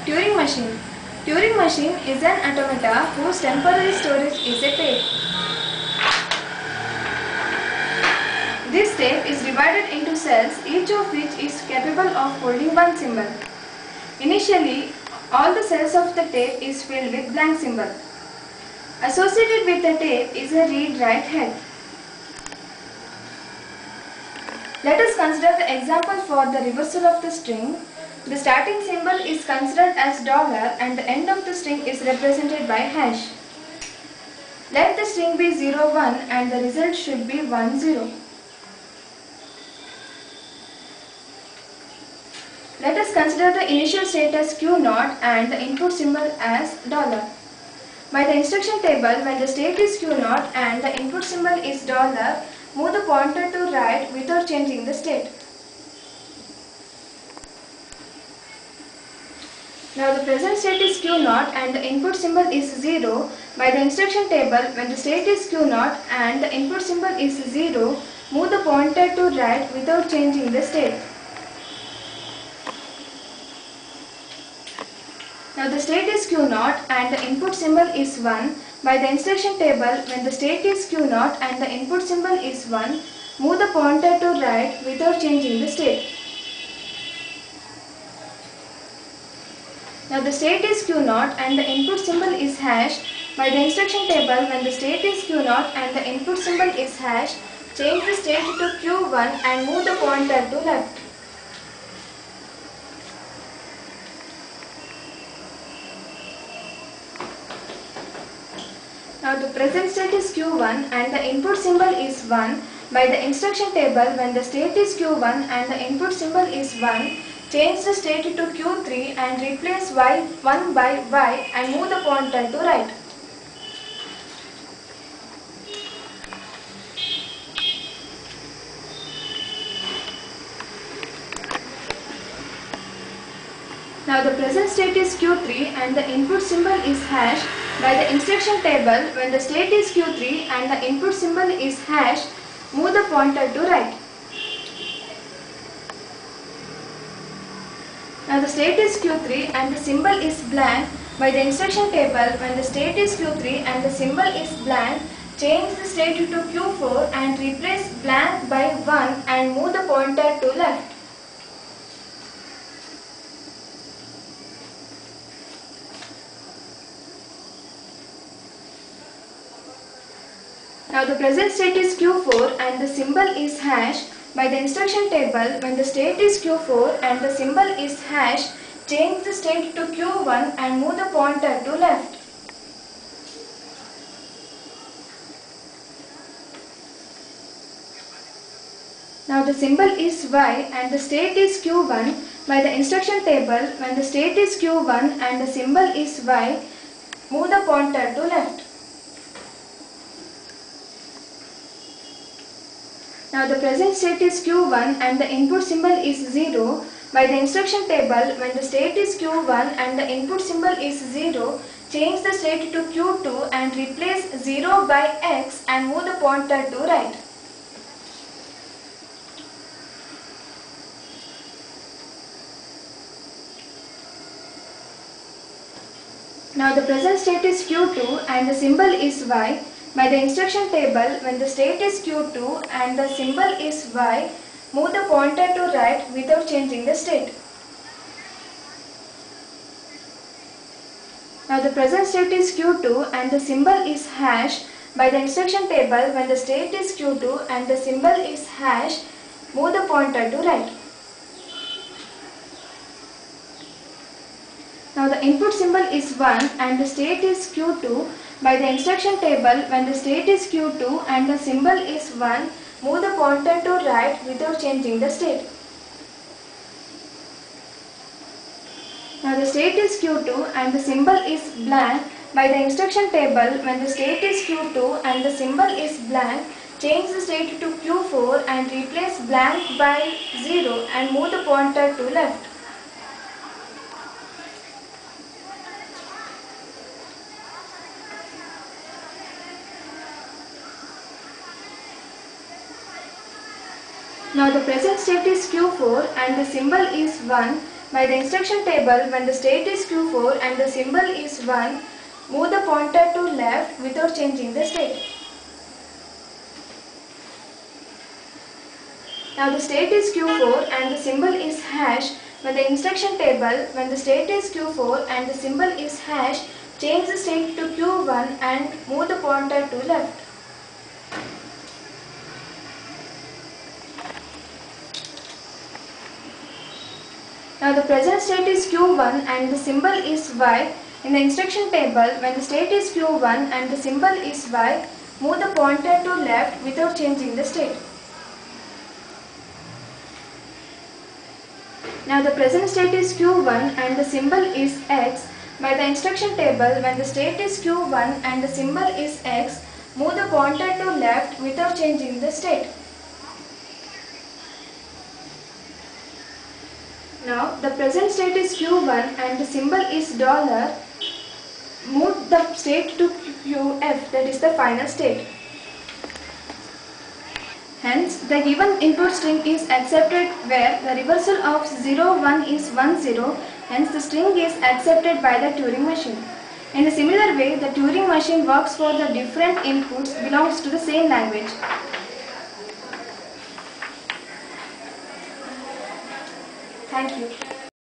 Turing machine. Turing machine is an automata whose temporary storage is a tape. This tape is divided into cells, each of which is capable of holding one symbol. Initially, all the cells of the tape is filled with blank symbol. Associated with the tape is a read-write head. Let us consider the example for the reversal of the string. The starting symbol is considered as dollar and the end of the string is represented by hash. Let the string be 0, 1 and the result should be 1, 0. Let us consider the initial state as Q0 and the input symbol as dollar. By the instruction table, when the state is Q0 and the input symbol is dollar, move the pointer to right without changing the state. Now the present state is Q0 and the input symbol is 0. By the instruction table, when the state is Q0 and the input symbol is 0, move the pointer to right without changing the state. Now the state is Q0 and the input symbol is 1. By the instruction table, when the state is Q0 and the input symbol is 1, move the pointer to right without changing the state. Now the state is Q0 and the input symbol is hash. By the instruction table, when the state is Q0 and the input symbol is hash, change the state to Q1 and move the pointer to left. Now the present state is Q1 and the input symbol is 1. By the instruction table, when the state is Q1 and the input symbol is 1, change the state to Q3 and replace Y1 by Y and move the pointer to right. Now the present state is Q3 and the input symbol is hash. By the instruction table, when the state is Q3 and the input symbol is hash, move the pointer to right. Now the state is Q3 and the symbol is blank. By the instruction table, when the state is Q3 and the symbol is blank, change the state to Q4 and replace blank by 1 and move the pointer to left. Now the present state is Q4 and the symbol is hash. By the instruction table, when the state is Q4 and the symbol is hash, change the state to Q1 and move the pointer to left. Now the symbol is Y and the state is Q1. By the instruction table, when the state is Q1 and the symbol is Y, move the pointer to left. Now the present state is Q1 and the input symbol is 0. By the instruction table, when the state is Q1 and the input symbol is 0, change the state to Q2 and replace 0 by X and move the pointer to right. Now the present state is Q2 and the symbol is Y. By the instruction table, when the state is Q2 and the symbol is Y, move the pointer to right without changing the state. Now the present state is Q2 and the symbol is hash. By the instruction table, when the state is Q2 and the symbol is hash, move the pointer to right. Now the input symbol is 1 and the state is Q2. By the instruction table, when the state is Q2 and the symbol is 1, move the pointer to right without changing the state. Now the state is Q2 and the symbol is blank. By the instruction table, when the state is Q2 and the symbol is blank, change the state to Q4 and replace blank by 0 and move the pointer to left. Now the present state is Q4 and the symbol is 1. By the instruction table, when the state is Q4 and the symbol is 1, move the pointer to left without changing the state. Now the state is Q4 and the symbol is hash. By the instruction table, when the state is Q4 and the symbol is hash, change the state to Q1 and move the pointer to left. Now the present state is Q1 and the symbol is Y. In the instruction table, when the state is Q1 and the symbol is Y, move the pointer to left without changing the state. Now the present state is Q1 and the symbol is X. By the instruction table, when the state is Q1 and the symbol is X, move the pointer to left without changing the state. Now the present state is Q1 and the symbol is $. Move the state to QF, that is the final state. Hence, the given input string is accepted where the reversal of 0, 1 is 1, 0. Hence, the string is accepted by the Turing machine. In a similar way, the Turing machine works for the different inputs belongs to the same language. Thank you.